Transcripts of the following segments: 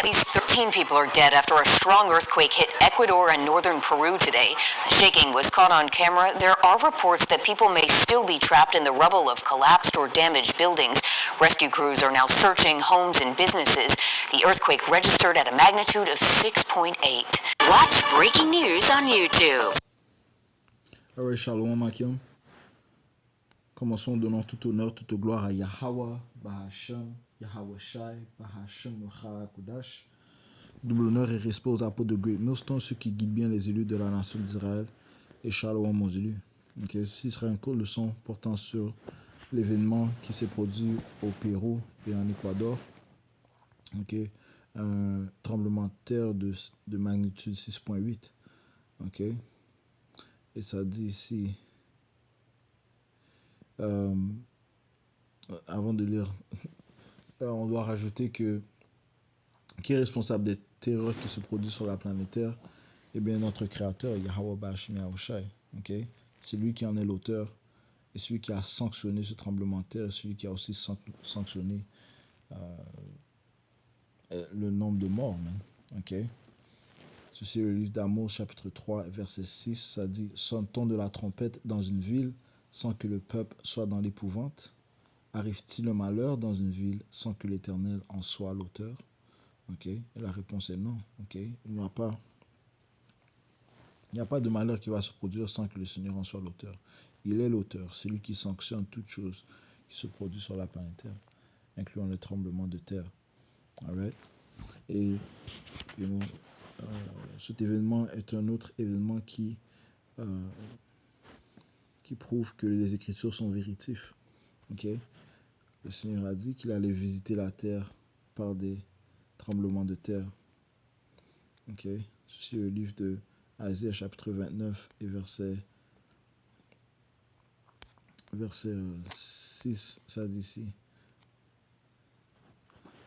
At least 13 people are dead after a strong earthquake hit Ecuador and northern Peru today. The shaking was caught on camera. There are reports that people may still be trapped in the rubble of collapsed or damaged buildings. Rescue crews are now searching homes and businesses. The earthquake registered at a magnitude of 6.8. Watch breaking news on YouTube. Alright, Shalom Akim. Commençons en donnant tout honneur, toute gloire à Yahweh, Bahashem, Yahweh Shai, Bahashem, Kudash. Double honneur et respect aux apôtres de Great Millstone, ceux qui guident bien les élus de la nation d'Israël. Et Shalom aux élus. Okay. Ceci sera une courte leçon portant sur l'événement qui s'est produit au Pérou et en Équateur. Okay. Un tremblement de terre de magnitude 6.8. Okay. Et ça dit ici, avant de lire, on doit rajouter que qui est responsable des terreurs qui se produisent sur la planète Terre? Eh bien, notre créateur, Yahweh Bashim Yahushai. Okay? C'est lui qui en est l'auteur et celui qui a sanctionné ce tremblement de terre, et celui qui a aussi sanctionné le nombre de morts. Okay? Ceci est le livre d'Amos, chapitre 3, verset 6. Ça dit « Sonne-t-on de la trompette dans une ville sans que le peuple soit dans l'épouvante? Arrive-t-il le malheur dans une ville sans que l'Éternel en soit l'auteur ?» Okay. Et la réponse est non. Okay. Il n'y a pas de malheur qui va se produire sans que le Seigneur en soit l'auteur. Il est l'auteur, c'est lui qui sanctionne toutes choses qui se produisent sur la planète Terre, incluant le tremblement de terre. Alright. Et cet événement est un autre événement qui prouve que les Écritures sont véritives. Okay. Le Seigneur a dit qu'il allait visiter la terre par des tremblements de terre. Okay. Ceci est le livre de Isaïe chapitre 29 et verset 6, ça dit ici.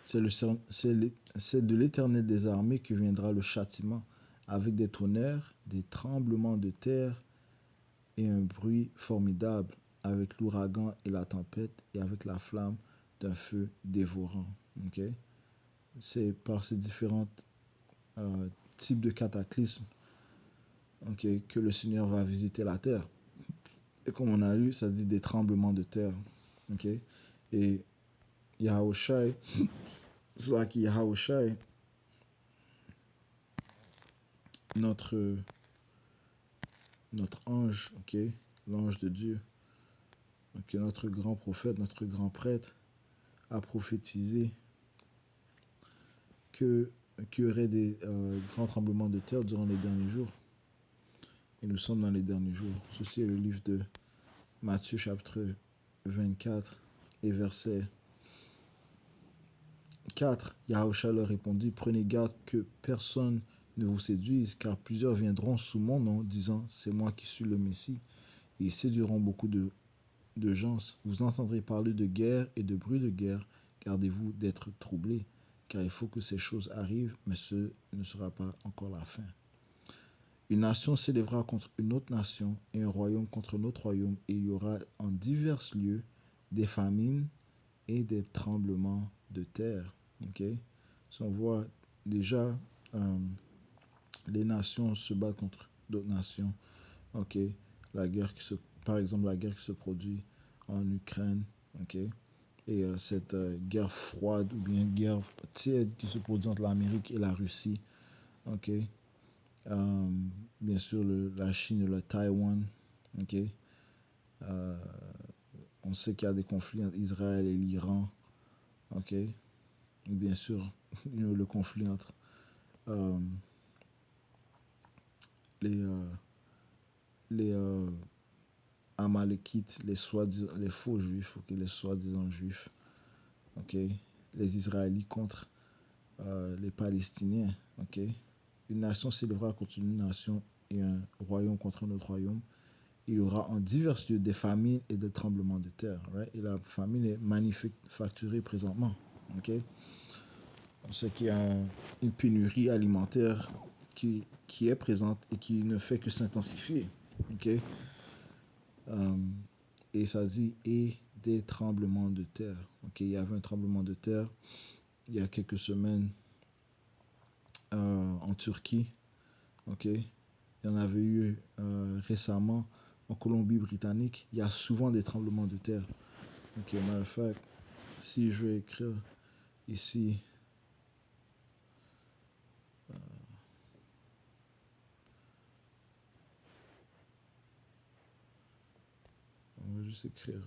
C'est de l'Éternel des armées que viendra le châtiment, avec des tonnerres, des tremblements de terre et un bruit formidable, avec l'ouragan et la tempête et avec la flamme d'un feu dévorant. Okay? C'est par ces différents types de cataclysmes que le Seigneur va visiter la terre. Et comme on a lu, ça dit des tremblements de terre. Okay? Et Yahushai, c'est là que Yahushai, notre ange, l'ange de Dieu, notre grand prophète, notre grand prêtre, a prophétisé qu'il y aurait des grands tremblements de terre durant les derniers jours. Et nous sommes dans les derniers jours. Ceci est le livre de Matthieu chapitre 24 et verset 4. Yahushua leur répondit, prenez garde que personne ne vous séduise, car plusieurs viendront sous mon nom, disant, c'est moi qui suis le Messie. Et ils séduiront beaucoup de gens. Vous entendrez parler de guerre et de bruit de guerre. Gardez-vous d'être troublés, car il faut que ces choses arrivent, mais ce ne sera pas encore la fin. Une nation s'élèvera contre une autre nation et un royaume contre un autre royaume, et il y aura en divers lieux des famines et des tremblements de terre. Okay? So on voit déjà les nations se battent contre d'autres nations. Okay? Par exemple, la guerre qui se produit en Ukraine. Okay? Et cette guerre froide ou bien guerre tiède qui se produit entre l'Amérique et la Russie. Okay? Bien sûr, la Chine et le Taïwan. Okay? On sait qu'il y a des conflits entre Israël et l'Iran. Okay? Bien sûr, le conflit entre les Amalekites, les faux juifs, les soi-disant juifs, les Israélites contre les Palestiniens. Une nation s'élèvera contre une nation et un royaume contre un autre royaume. Il y aura en divers lieux des famines et des tremblements de terre. Right? Et la famine est manufacturée présentement. On sait qu'il y a une pénurie alimentaire qui est présente et qui ne fait que s'intensifier. Et ça dit, et des tremblements de terre. Il y avait un tremblement de terre il y a quelques semaines en Turquie, ok? Il y en avait eu récemment en Colombie-Britannique. Il y a souvent des tremblements de terre. Ok, matter of fact, si je vais écrire ici, on va juste écrire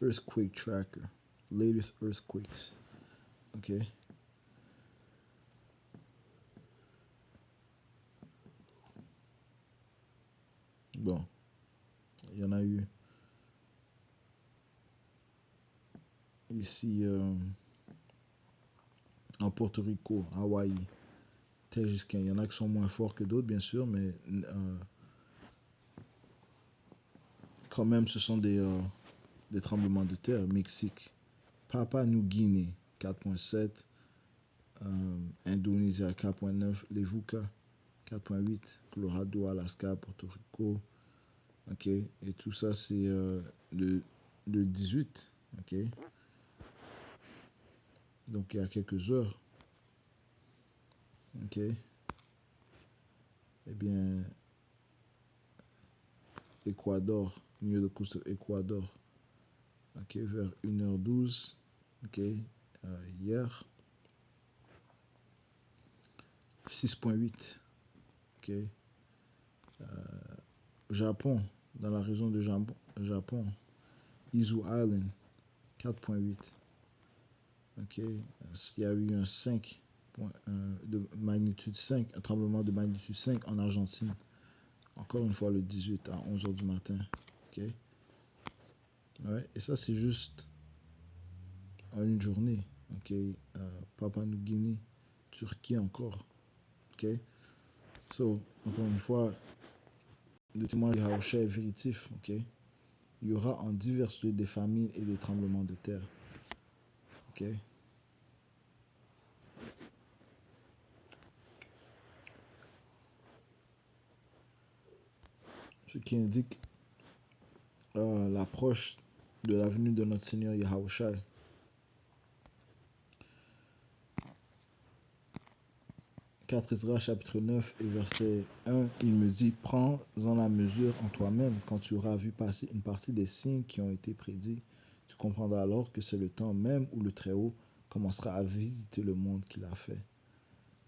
Earthquake Tracker, latest earthquakes. Ok. Bon, il y en a eu ici en Porto Rico, Hawaï, Tajikistan. Il y en a qui sont moins forts que d'autres, bien sûr, mais quand même, ce sont des tremblements de terre. Mexique, Papua New Guinée, 4.7, Indonésie, 4.9, les VUCA, 4.8, Colorado, Alaska, Porto Rico, ok, et tout ça, c'est le 18, ok, donc il y a quelques heures, ok, eh bien, Équateur, near the coast of Équateur, ok, vers 1h12, ok, hier, 6.8, ok, Japon, dans la région de Japon, Izu Island, 4.8, ok, il y a eu un 5 de magnitude 5, un tremblement de magnitude 5 en Argentine, encore une fois le 18 à 11h du matin, ok, ouais, et ça c'est juste en une journée, ok, Papua New Guinea, Turquie encore, ok, so, encore une fois, le témoignage de Haosha est véritif, ok, il y aura en divers lieux des famines et des tremblements de terre, ok. Ce qui indique l'approche de la venue de notre Seigneur Yahushua. 4 Ezra chapitre 9 et verset 1, il me dit, prends-en la mesure en toi-même quand tu auras vu passer une partie des signes qui ont été prédits. Tu comprendras alors que c'est le temps même où le Très-Haut commencera à visiter le monde qu'il a fait.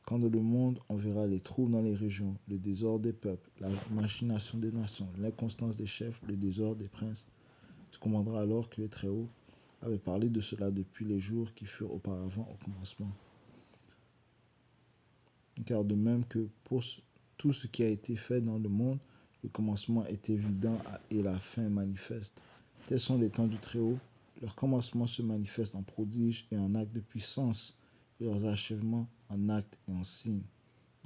Quand dans le monde, on verra les troubles dans les régions, le désordre des peuples, la machination des nations, l'inconstance des chefs, le désordre des princes. Tu comprendras alors que le Très-Haut avait parlé de cela depuis les jours qui furent auparavant au commencement. Car de même que pour tout ce qui a été fait dans le monde, le commencement est évident et la fin manifeste. Tels sont les temps du Très-Haut. Leur commencement se manifeste en prodiges et en actes de puissance, et leurs achèvements en actes et en signes.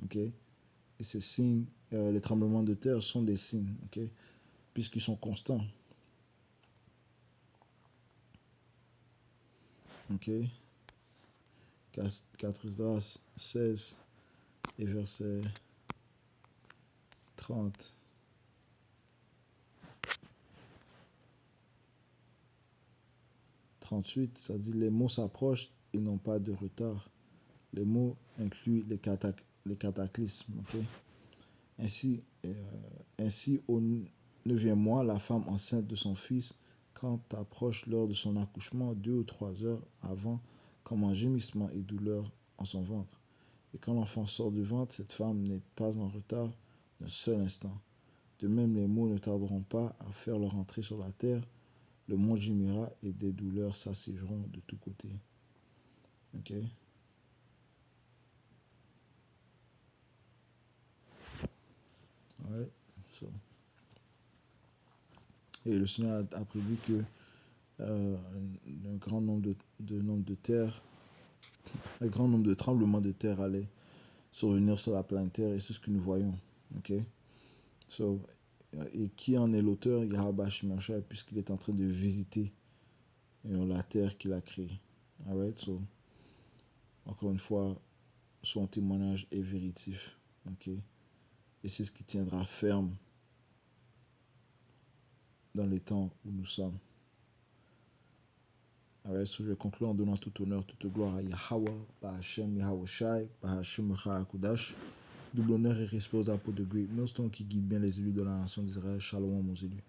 Okay? Et ces signes, les tremblements de terre sont des signes, okay? Puisqu'ils sont constants. Okay? 4 Esdras 16 et verset 30. 38, ça dit les mots s'approchent et n'ont pas de retard. Les mots incluent les cataclysmes. Okay? Ainsi, au 9e mois, la femme enceinte de son fils, quand approche l'heure de son accouchement, 2 ou 3 heures avant, comme un gémissement et douleur en son ventre. Et quand l'enfant sort du ventre, cette femme n'est pas en retard d'un seul instant. De même, les mots ne tarderont pas à faire leur entrée sur la terre. Le monde gémira et des douleurs s'assiégeront de tous côtés. Ok? Ouais. So. Et le Seigneur a prédit que un grand nombre de terres, un grand nombre de tremblements de terre allaient survenir sur la planète Terre et c'est ce que nous voyons. Ok? So, et qui en est l'auteur? Yahweh Shemashai, puisqu'il est en train de visiter la terre qu'il a créée. Alright? So, encore une fois, son témoignage est véritif. Ok? Et c'est ce qui tiendra ferme dans les temps où nous sommes. Alright, so je vais conclure en donnant tout honneur, toute gloire à Yahweh, Bahashem Yahweh Shai, Bahashem Kudash. Double honneur et respect aux apôtres de Great Millstone qui guident bien les élus de la nation d'Israël. Shalom aux élus.